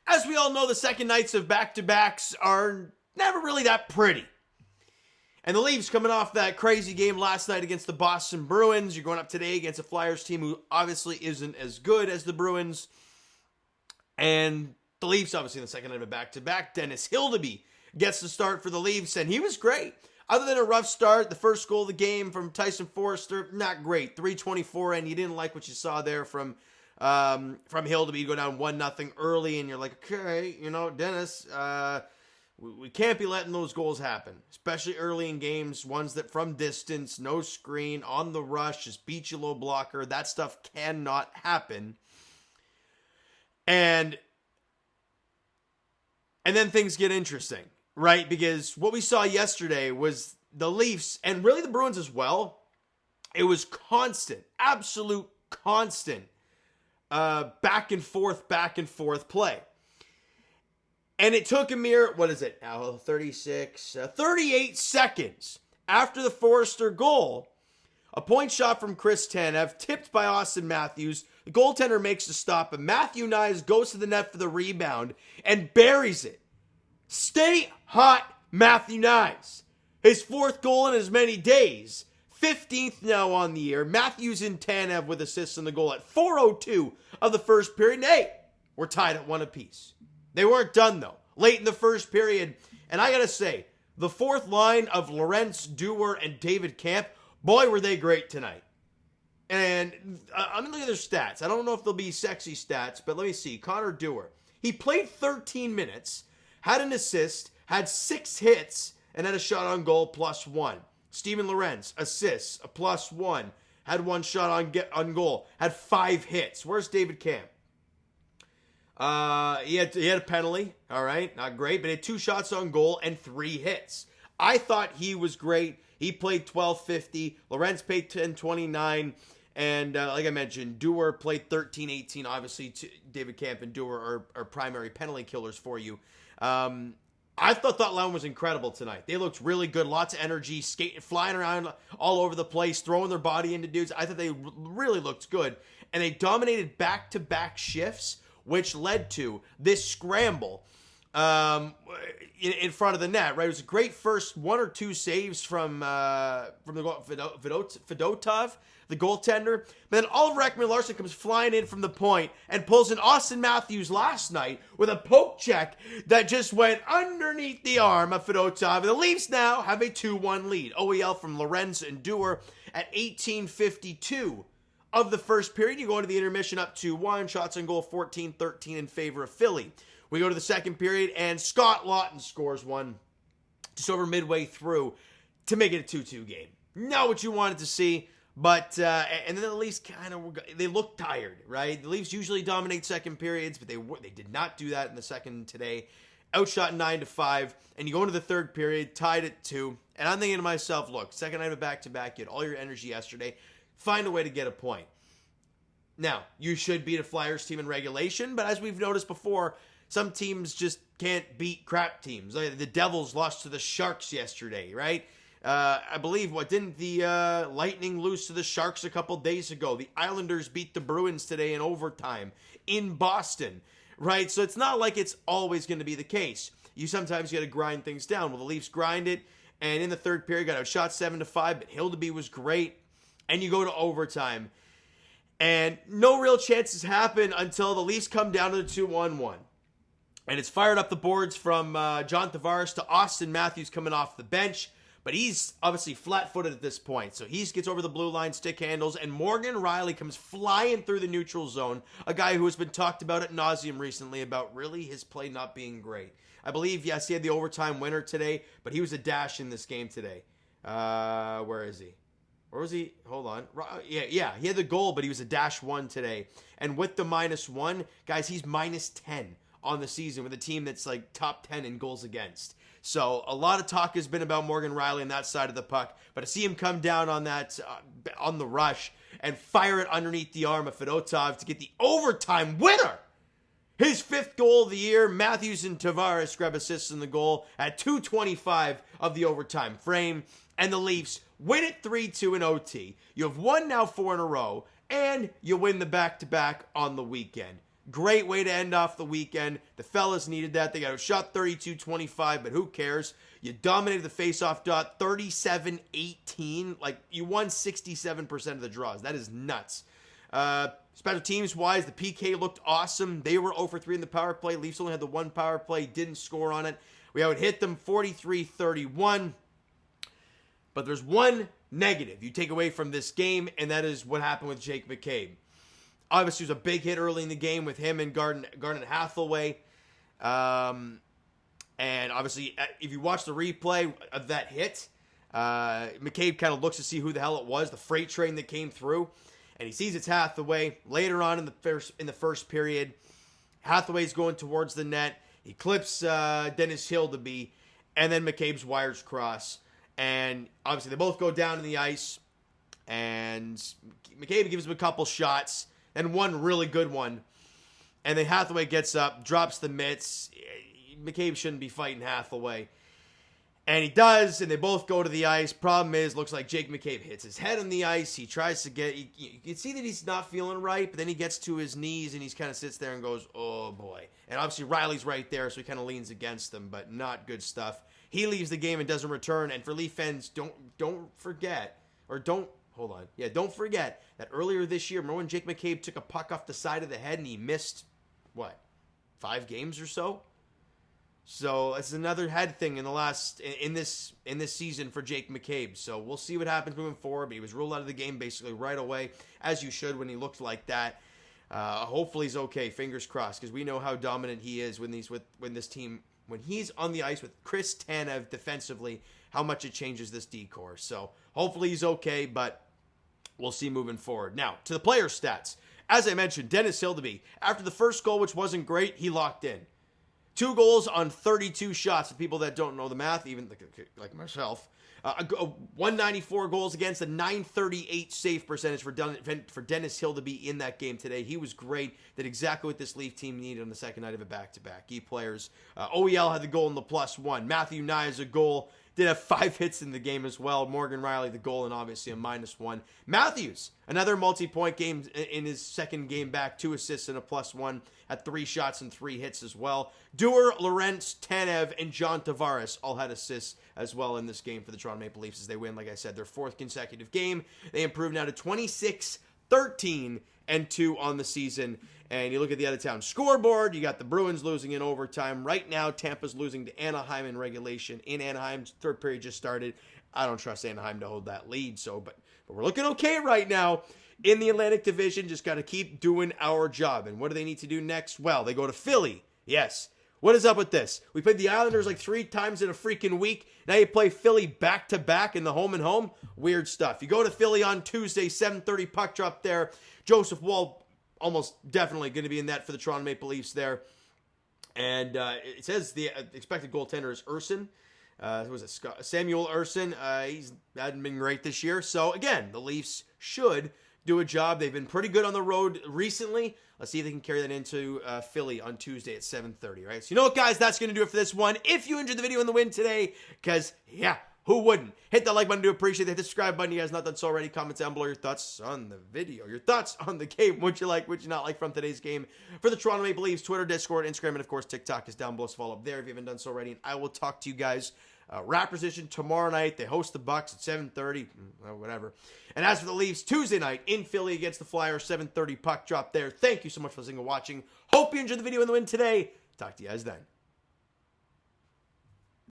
as we all know, the second nights of back-to-backs are never really that pretty. And the Leafs coming off that crazy game last night against the Boston Bruins. You're going up today against a Flyers team who obviously isn't as good as the Bruins. And the Leafs, obviously, in the second night of a back-to-back. Dennis Hildeby gets the start for the Leafs, and he was great. Other than a rough start, the first goal of the game from Tyson Forrester, not great. 3:24, and you didn't like what you saw there from Hildeby. You go down 1-0 early, and you're like, okay, Dennis, we can't be letting those goals happen, especially early in games, ones that from distance, no screen, on the rush, just beat you low blocker. That stuff cannot happen. And then things get interesting, right? Because what we saw yesterday was the Leafs, and really the Bruins as well, it was constant, absolute constant back and forth play. And it took a mere, 38 seconds after the Forrester goal. A point shot from Chris Tanev, tipped by Austin Matthews. The goaltender makes the stop, and Matthew Knies goes to the net for the rebound and buries it. Stay hot, Matthew Knies. His fourth goal in as many days. 15th now on the year. Matthews and Tanev with assists on the goal at 4:02 of the first period. And hey, we're tied at 1 apiece. They weren't done, though, late in the first period. And I got to say, the fourth line of Lorentz, Dewar, and David Camp, boy, were they great tonight. And I'm going to look at their stats. I don't know if they'll be sexy stats, but let me see. Connor Dewar, he played 13 minutes, had an assist, had 6 hits, and had a shot on goal +1. Steven Lorentz, assists, a +1, had 1 shot on goal, had 5 hits. Where's David Camp? He had a penalty, all right, not great, but he had 2 shots on goal and 3 hits. I thought he was great. He played 12:50. Lorentz played 10:29, and like I mentioned, Dewar played 13:18. Obviously, David Camp and Dewar are primary penalty killers for you. I thought that line was incredible tonight. They looked really good, lots of energy, skating, flying around all over the place, throwing their body into dudes. I thought they really looked good, and they dominated back-to-back shifts, which led to this scramble in front of the net, right? It was a great first 1 or 2 saves from the Fedotov, the goaltender. But then Oliver Ekman-Larsson comes flying in from the point and pulls in Austin Matthews last night with a poke check that just went underneath the arm of Fedotov. And the Leafs now have a 2-1 lead. OEL from Lorenz and Dewar at 18:52 of the first period. You go into the intermission up 2-1. Shots on goal 14-13 in favor of Philly. We go to the second period, and Scott Lawton scores one just over midway through to make it a 2-2 game. Not what you wanted to see, but and then the Leafs they look tired, right? The Leafs usually dominate second periods, but they did not do that in the second today. Outshot 9-5, and you go into the third period, tied at 2, and I'm thinking to myself, look, second night of back-to-back, you had all your energy yesterday. Find a way to get a point. Now, you should beat a Flyers team in regulation, but as we've noticed before, some teams just can't beat crap teams. Like the Devils lost to the Sharks yesterday, right? I believe, didn't the Lightning lose to the Sharks a couple days ago? The Islanders beat the Bruins today in overtime in Boston, right? So it's not like it's always going to be the case. You sometimes got to grind things down. Well, the Leafs grind it, and in the third period, got outshot 7-5, but Hildeby was great. And you go to overtime, and no real chances happen until the Leafs come down to the 2-1-1. And it's fired up the boards from John Tavares to Austin Matthews coming off the bench. But he's obviously flat-footed at this point. So he gets over the blue line, stick handles, and Morgan Rielly comes flying through the neutral zone. A guy who has been talked about ad nauseum recently about really his play not being great. I believe, yes, he had the overtime winner today, but he was a dash in this game today. Where is he? Where was he? Hold on. Yeah, he had the goal, but he was a -1 today. And with the -1, guys, he's -10 on the season with a team that's like top 10 in goals against. So a lot of talk has been about Morgan Rielly on that side of the puck, but to see him come down on that on the rush and fire it underneath the arm of Fedotov to get the overtime winner, his 5th goal of the year. Matthews and Tavares grab assists in the goal at 2:25 of the overtime frame, and the Leafs win it 3-2 in OT. You have won now 4 in a row, and you win the back-to-back on the weekend. Great way to end off the weekend. The fellas needed that. They got a shot 32-25, but who cares? You dominated the faceoff dot 37-18. Like, you won 67% of the draws. That is nuts. Special teams-wise, the PK looked awesome. They were 0 for 3 in the power play. Leafs only had the one power play, didn't score on it. We would hit them 43-31. But there's one negative you take away from this game, and that is what happened with Jake McCabe. Obviously, it was a big hit early in the game with him and Garnet Hathaway. And obviously, if you watch the replay of that hit, McCabe kind of looks to see who the hell it was, the freight train that came through. And he sees it's Hathaway. Later on in the first period, Hathaway's going towards the net. He clips Dennis Hildeby, and then McCabe's wires cross. And obviously, they both go down to the ice. And McCabe gives him a couple shots. And one really good one. And then Hathaway gets up, drops the mitts. McCabe shouldn't be fighting Hathaway. And he does, and they both go to the ice. Problem is, looks like Jake McCabe hits his head on the ice. He tries to get... You can see that he's not feeling right, but then he gets to his knees, and he kind of sits there and goes, oh, boy. And obviously, Rielly's right there, so he kind of leans against him, but not good stuff. He leaves the game and doesn't return. And for Leaf fans, don't forget, or don't... Hold on. Yeah, don't forget that earlier this year, remember when Jake McCabe took a puck off the side of the head and he missed, 5 games or so? So it's another head thing in this season for Jake McCabe. So we'll see what happens moving forward. But he was ruled out of the game basically right away, as you should when he looked like that. Hopefully he's okay. Fingers crossed, because we know how dominant he is when he's on the ice with Chris Tanev defensively, how much it changes this D-core. So hopefully he's okay, but we'll see moving forward. Now, to the player stats. As I mentioned, Dennis Hildeby, after the first goal, which wasn't great, he locked in. 2 goals on 32 shots. For people that don't know the math, even like myself. 194 goals against, a 938 save percentage for Dennis Hildeby in that game today. He was great. Did exactly what this Leaf team needed on the second night of a back-to-back. Key players. OEL had the goal in the +1. Matthew Knies a goal. Did have 5 hits in the game as well. Morgan Rielly the goal and obviously a -1. Matthews, another multi-point game in his second game back. 2 assists and a +1. Had 3 shots and 3 hits as well. Dewar, Lorentz, Tanev, and John Tavares all had assists as well in this game for the Toronto Maple Leafs as they win, like I said, their 4th consecutive game. They improved now to 26-13-2 on the season. And you look at the out-of-town scoreboard, you got the Bruins losing in overtime. Right now, Tampa's losing to Anaheim in regulation. In Anaheim, 3rd period just started. I don't trust Anaheim to hold that lead, but we're looking okay right now. In the Atlantic Division, just got to keep doing our job. And what do they need to do next? Well, they go to Philly. Yes. What is up with this? We played the Islanders like 3 times in a freaking week. Now you play Philly back-to-back in the home and home. Weird stuff. You go to Philly on Tuesday, 7:30 puck drop there. Joseph Woll almost definitely going to be in that for the Toronto Maple Leafs there. And it says the expected goaltender is Urson. Was it Samuel Urson? He's hadn't been great this year. So, again, the Leafs should do a job. They've been pretty good on the road recently. Let's see if they can carry that into Philly on Tuesday at 7:30, right? So, you know what, guys? That's going to do it for this one. If you enjoyed the video and the win today, because, yeah, who wouldn't? Hit that like button to appreciate it. Hit the subscribe button. You guys not done so already. Comment down below your thoughts on the video. Your thoughts on the game. What you like, what you not like from today's game. For the Toronto Maple Leafs, Twitter, Discord, Instagram, and of course TikTok is down below. So follow up there if you haven't done so already. And I will talk to you guys Raptors edition tomorrow night. They host the Bucks at 7:30. Whatever. And as for the Leafs, Tuesday night in Philly against the Flyers, 7:30 puck drop there. Thank you so much for listening and watching. Hope you enjoyed the video and the win today. Talk to you guys then.